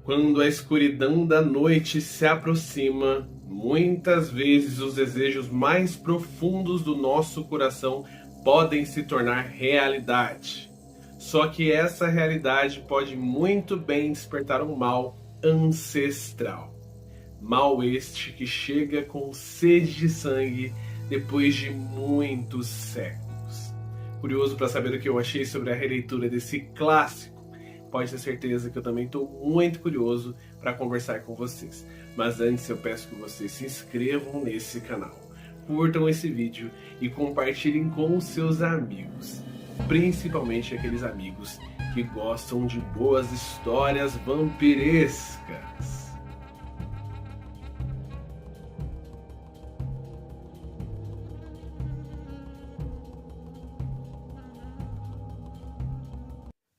Quando a escuridão da noite se aproxima, muitas vezes os desejos mais profundos do nosso coração podem se tornar realidade. Só que essa realidade pode muito bem despertar um mal ancestral. Mal este que chega com sede de sangue depois de muitos séculos. Curioso para saber o que eu achei sobre a releitura desse clássico? Pode ter certeza que eu também estou muito curioso para conversar com vocês. Mas antes eu peço que vocês se inscrevam nesse canal, curtam esse vídeo e compartilhem com os seus amigos. Principalmente aqueles amigos que gostam de boas histórias vampirescas.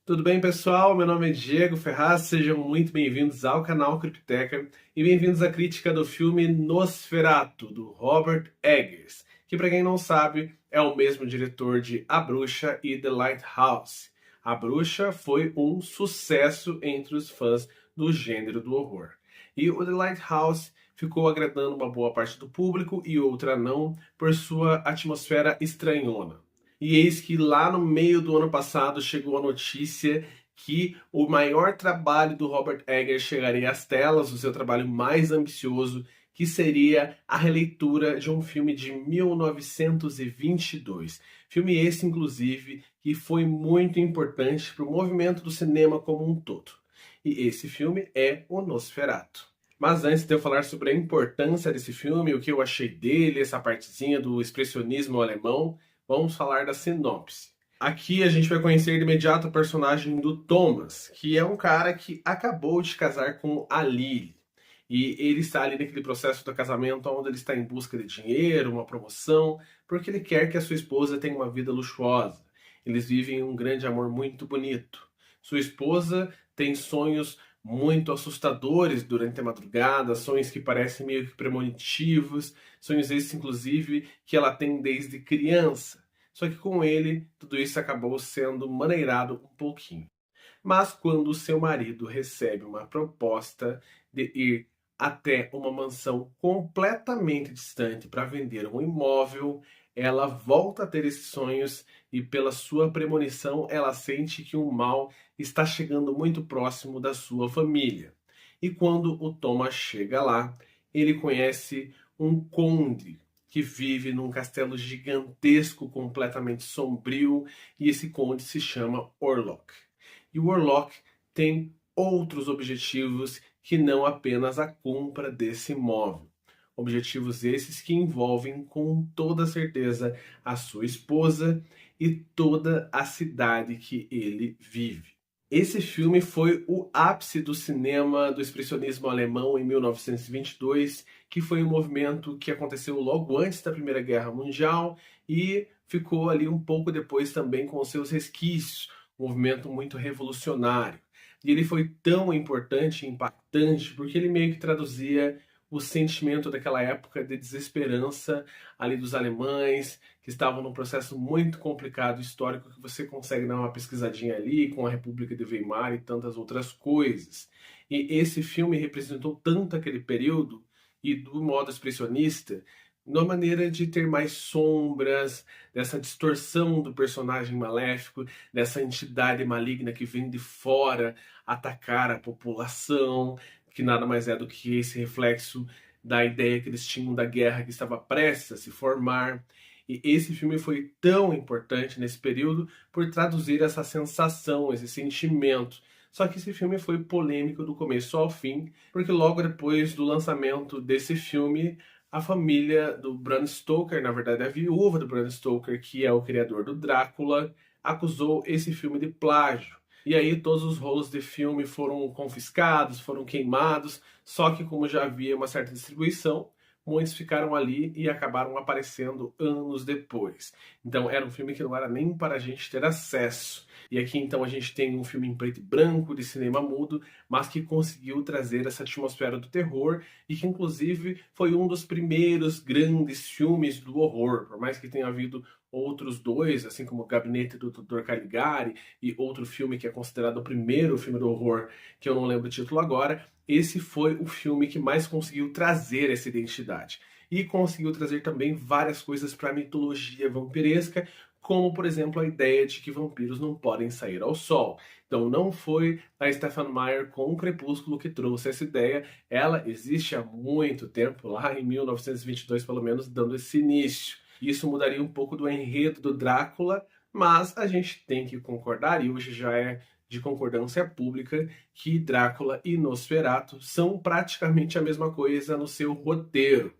Tudo bem, pessoal? Meu nome é Diego Ferraz, sejam muito bem-vindos ao canal Cripteca e bem-vindos à crítica do filme Nosferatu, do Robert Eggers, que, para quem não sabe, é o mesmo diretor de A Bruxa e The Lighthouse. A Bruxa foi um sucesso entre os fãs do gênero do horror. E o The Lighthouse ficou agradando uma boa parte do público e outra não, por sua atmosfera estranhona. E eis que lá no meio do ano passado chegou a notícia que o maior trabalho do Robert Eggers chegaria às telas, o seu trabalho mais ambicioso, que seria a releitura de um filme de 1922. Filme esse, inclusive, que foi muito importante para o movimento do cinema como um todo. E esse filme é o Nosferatu. Mas antes de eu falar sobre a importância desse filme, o que eu achei dele, essa partezinha do expressionismo alemão, vamos falar da sinopse. Aqui a gente vai conhecer de imediato o personagem do Thomas, que é um cara que acabou de casar com a Lily. E ele está ali naquele processo do casamento onde ele está em busca de dinheiro, uma promoção, porque ele quer que a sua esposa tenha uma vida luxuosa. Eles vivem um grande amor muito bonito. Sua esposa tem sonhos muito assustadores durante a madrugada, sonhos que parecem meio que premonitivos, sonhos esses, inclusive, que ela tem desde criança. Só que com ele, tudo isso acabou sendo maneirado um pouquinho. Mas quando o seu marido recebe uma proposta de ir até uma mansão completamente distante para vender um imóvel, ela volta a ter esses sonhos e, pela sua premonição, ela sente que o mal está chegando muito próximo da sua família. E quando o Thomas chega lá, ele conhece um conde que vive num castelo gigantesco, completamente sombrio, e esse conde se chama Orlok. E o Orlok tem outros objetivos que não apenas a compra desse imóvel. Objetivos esses que envolvem com toda certeza a sua esposa e toda a cidade que ele vive. Esse filme foi o ápice do cinema do expressionismo alemão em 1922, que foi um movimento que aconteceu logo antes da Primeira Guerra Mundial e ficou ali um pouco depois também com os seus resquícios, um movimento muito revolucionário. E ele foi tão importante e impactante porque ele meio que traduzia o sentimento daquela época de desesperança ali dos alemães, que estavam num processo muito complicado histórico, que você consegue dar uma pesquisadinha ali com a República de Weimar e tantas outras coisas. E esse filme representou tanto aquele período, e do modo expressionista, de uma maneira de ter mais sombras, dessa distorção do personagem maléfico, dessa entidade maligna que vem de fora atacar a população, que nada mais é do que esse reflexo da ideia que eles tinham da guerra que estava prestes a se formar. E esse filme foi tão importante nesse período por traduzir essa sensação, esse sentimento. Só que esse filme foi polêmico do começo ao fim, porque logo depois do lançamento desse filme, a família do Bram Stoker, na verdade a viúva do Bram Stoker, que é o criador do Drácula, acusou esse filme de plágio. E aí todos os rolos de filme foram confiscados, foram queimados, só que como já havia uma certa distribuição, muitos ficaram ali e acabaram aparecendo anos depois. Então era um filme que não era nem para a gente ter acesso. E aqui então a gente tem um filme em preto e branco, de cinema mudo, mas que conseguiu trazer essa atmosfera do terror e que inclusive foi um dos primeiros grandes filmes do horror, por mais que tenha havido outros dois, assim como O Gabinete do Dr. Caligari e outro filme que é considerado o primeiro filme do horror, que eu não lembro o título agora, esse foi o filme que mais conseguiu trazer essa identidade. E conseguiu trazer também várias coisas para a mitologia vampiresca, como, por exemplo, a ideia de que vampiros não podem sair ao sol. Então não foi a Stephenie Meyer com o Crepúsculo que trouxe essa ideia, ela existe há muito tempo, lá em 1922 pelo menos, dando esse início. Isso mudaria um pouco do enredo do Drácula, mas a gente tem que concordar, e hoje já é de concordância pública, que Drácula e Nosferatu são praticamente a mesma coisa no seu roteiro.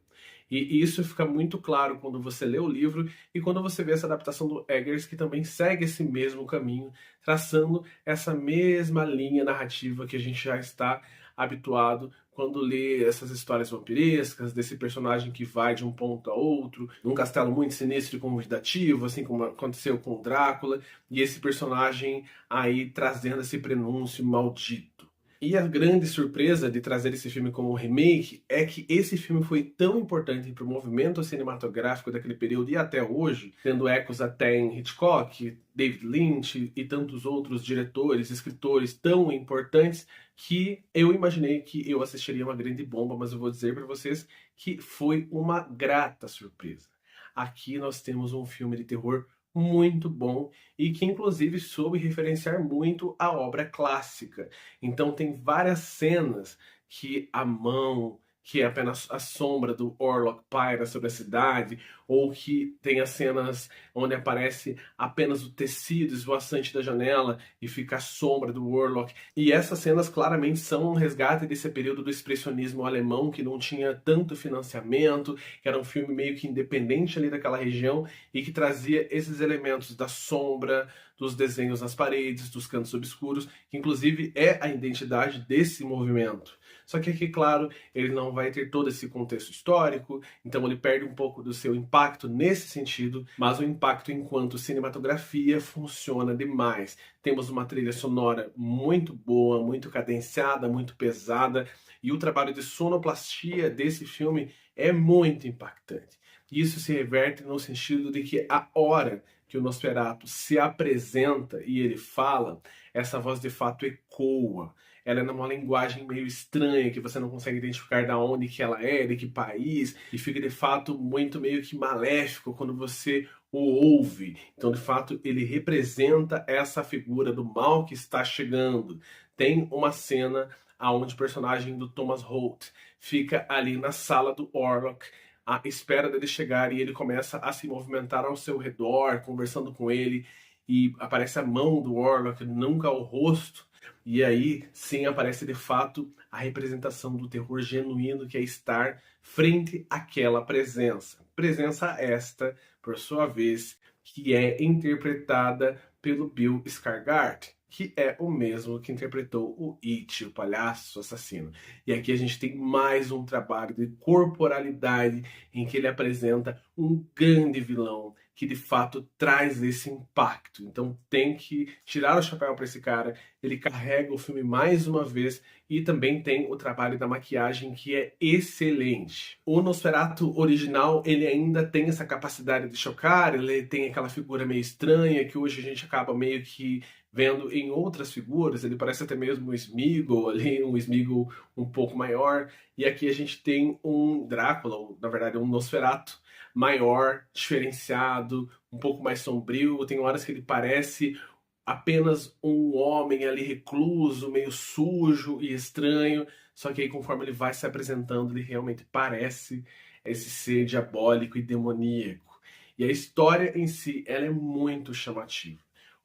E isso fica muito claro quando você lê o livro e quando você vê essa adaptação do Eggers, que também segue esse mesmo caminho, traçando essa mesma linha narrativa que a gente já está habituado quando lê essas histórias vampirescas, desse personagem que vai de um ponto a outro, num castelo muito sinistro e convidativo, assim como aconteceu com o Drácula, e esse personagem aí trazendo esse prenúncio maldito. E a grande surpresa de trazer esse filme como um remake é que esse filme foi tão importante para o movimento cinematográfico daquele período e até hoje, tendo ecos até em Hitchcock, David Lynch e tantos outros diretores, escritores tão importantes, que eu imaginei que eu assistiria uma grande bomba, mas eu vou dizer para vocês que foi uma grata surpresa. Aqui nós temos um filme de terror muito bom e que inclusive soube referenciar muito a obra clássica. Então tem várias cenas que a mão, que é apenas a sombra do Orlok paira sobre a cidade, ou que tem as cenas onde aparece apenas o tecido esvoaçante da janela e fica a sombra do Orlok. E essas cenas claramente são um resgate desse período do expressionismo alemão, que não tinha tanto financiamento, que era um filme meio que independente ali daquela região e que trazia esses elementos da sombra, dos desenhos nas paredes, dos cantos obscuros, que inclusive é a identidade desse movimento. Só que aqui, claro, ele não vai ter todo esse contexto histórico, então ele perde um pouco do seu impacto nesse sentido, mas o impacto enquanto cinematografia funciona demais. Temos uma trilha sonora muito boa, muito cadenciada, muito pesada, e o trabalho de sonoplastia desse filme é muito impactante. Isso se reverte no sentido de que a hora que o Nosferatu se apresenta e ele fala, essa voz de fato ecoa. Ela é numa linguagem meio estranha, que você não consegue identificar de onde que ela é, de que país, e fica de fato muito meio que maléfico quando você o ouve. Então, de fato, ele representa essa figura do mal que está chegando. Tem uma cena onde o personagem do Thomas Holt fica ali na sala do Orlok, à espera dele chegar, e ele começa a se movimentar ao seu redor, conversando com ele, e aparece a mão do Orlok, nunca o rosto, e aí sim aparece de fato a representação do terror genuíno, que é estar frente àquela presença. Presença esta, por sua vez, que é interpretada pelo Bill Skarsgård, que é o mesmo que interpretou o It, o palhaço assassino. E aqui a gente tem mais um trabalho de corporalidade em que ele apresenta um grande vilão que de fato traz esse impacto. Então tem que tirar o chapéu para esse cara. Ele carrega o filme mais uma vez e também tem o trabalho da maquiagem, que é excelente. O Nosferatu original, ele ainda tem essa capacidade de chocar, ele tem aquela figura meio estranha que hoje a gente acaba meio que vendo em outras figuras. Ele parece até mesmo um Sméagol ali, um Sméagol um pouco maior. E aqui a gente tem um Drácula, ou, na verdade um Nosferatu maior, diferenciado, um pouco mais sombrio. Tem horas que ele parece apenas um homem ali recluso, meio sujo e estranho. Só que aí, conforme ele vai se apresentando, ele realmente parece esse ser diabólico e demoníaco. E a história em si, ela é muito chamativa.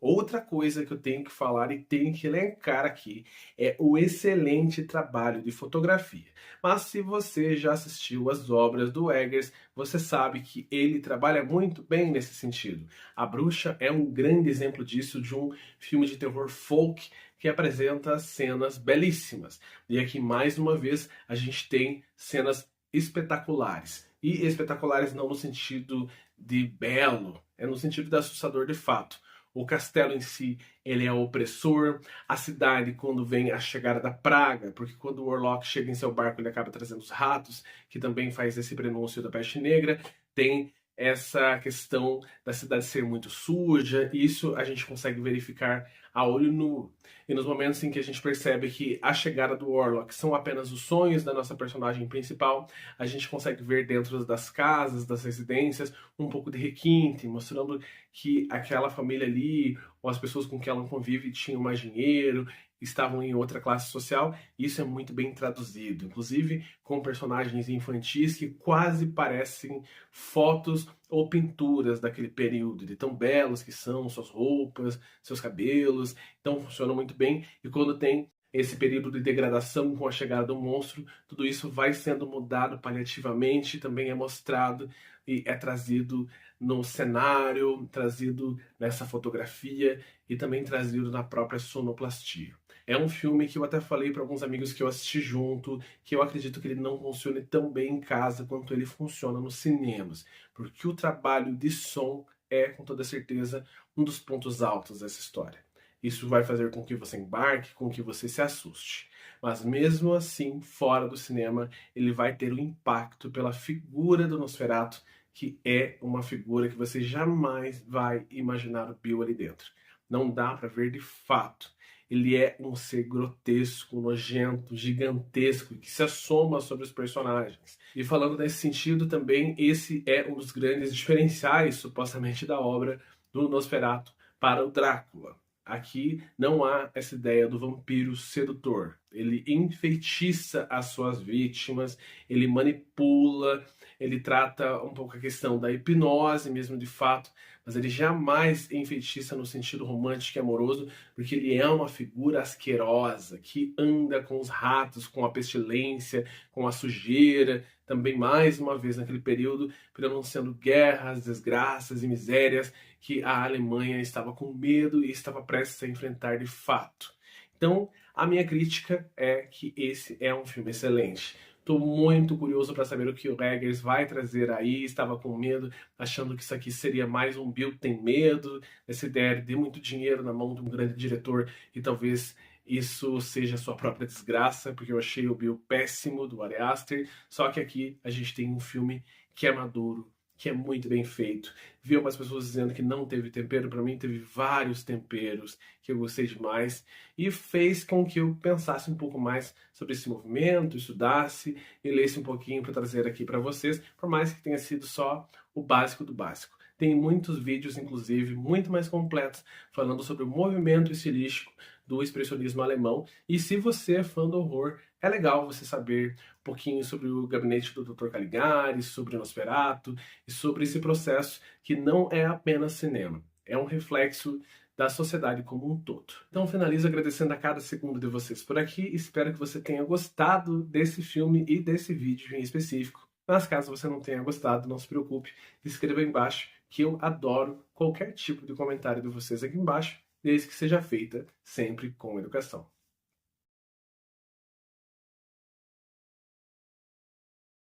Outra coisa que eu tenho que falar e tenho que elencar aqui é o excelente trabalho de fotografia. Mas se você já assistiu às obras do Eggers, você sabe que ele trabalha muito bem nesse sentido. A Bruxa é um grande exemplo disso, de um filme de terror folk que apresenta cenas belíssimas. E aqui, mais uma vez, a gente tem cenas espetaculares. E espetaculares não no sentido de belo, é no sentido de assustador de fato. O castelo em si, ele é opressor. A cidade, quando vem a chegada da praga, porque quando o Orlok chega em seu barco, ele acaba trazendo os ratos, que também faz esse prenúncio da peste negra. Tem essa questão da cidade ser muito suja. Isso a gente consegue verificar a olho nu. E nos momentos em que a gente percebe que a chegada do Warlock são apenas os sonhos da nossa personagem principal, a gente consegue ver dentro das casas, das residências, um pouco de requinte, mostrando que aquela família ali, ou as pessoas com que ela convive, tinham mais dinheiro, estavam em outra classe social. Isso é muito bem traduzido, inclusive com personagens infantis que quase parecem fotos ou pinturas daquele período, de tão belos que são suas roupas, seus cabelos. Então funciona muito bem. E quando tem esse período de degradação com a chegada do monstro, tudo isso vai sendo mudado paliativamente, também é mostrado e é trazido no cenário, trazido nessa fotografia e também trazido na própria sonoplastia. É um filme que eu até falei para alguns amigos que eu assisti junto, que eu acredito que ele não funcione tão bem em casa quanto ele funciona nos cinemas, porque o trabalho de som é, com toda certeza, um dos pontos altos dessa história. Isso vai fazer com que você embarque, com que você se assuste. Mas mesmo assim, fora do cinema, ele vai ter um impacto pela figura do Nosferatu, que é uma figura que você jamais vai imaginar o Bill ali dentro. Não dá para ver de fato. Ele é um ser grotesco, nojento, gigantesco, que se assoma sobre os personagens. E falando nesse sentido também, esse é um dos grandes diferenciais, supostamente, da obra do Nosferatu para o Drácula. Aqui não há essa ideia do vampiro sedutor. Ele enfeitiça as suas vítimas, ele manipula, ele trata um pouco a questão da hipnose mesmo de fato, mas ele jamais enfeitiça no sentido romântico e amoroso, porque ele é uma figura asquerosa, que anda com os ratos, com a pestilência, com a sujeira, também mais uma vez naquele período, pronunciando guerras, desgraças e misérias que a Alemanha estava com medo e estava prestes a enfrentar de fato. Então, a minha crítica é que esse é um filme excelente. Estou muito curioso para saber o que o Eggers vai trazer aí. Estava com medo, achando que isso aqui seria mais um Bill tem medo, essa ideia de muito dinheiro na mão de um grande diretor e talvez isso seja sua própria desgraça, porque eu achei o Bill péssimo do Ari Aster. Só que aqui a gente tem um filme que é maduro, que é muito bem feito. Vi algumas pessoas dizendo que não teve tempero, para mim teve vários temperos que eu gostei demais e fez com que eu pensasse um pouco mais sobre esse movimento, estudasse e lesse um pouquinho para trazer aqui para vocês, por mais que tenha sido só o básico do básico. Tem muitos vídeos, inclusive, muito mais completos, falando sobre o movimento estilístico do expressionismo alemão. E se você é fã do horror, é legal você saber um pouquinho sobre o gabinete do Dr. Caligari, sobre o Nosferatu e sobre esse processo que não é apenas cinema. É um reflexo da sociedade como um todo. Então finalizo agradecendo a cada segundo de vocês por aqui. Espero que você tenha gostado desse filme e desse vídeo em específico. Mas caso você não tenha gostado, não se preocupe, escreva aí embaixo que eu adoro qualquer tipo de comentário de vocês aqui embaixo, desde que seja feita sempre com educação.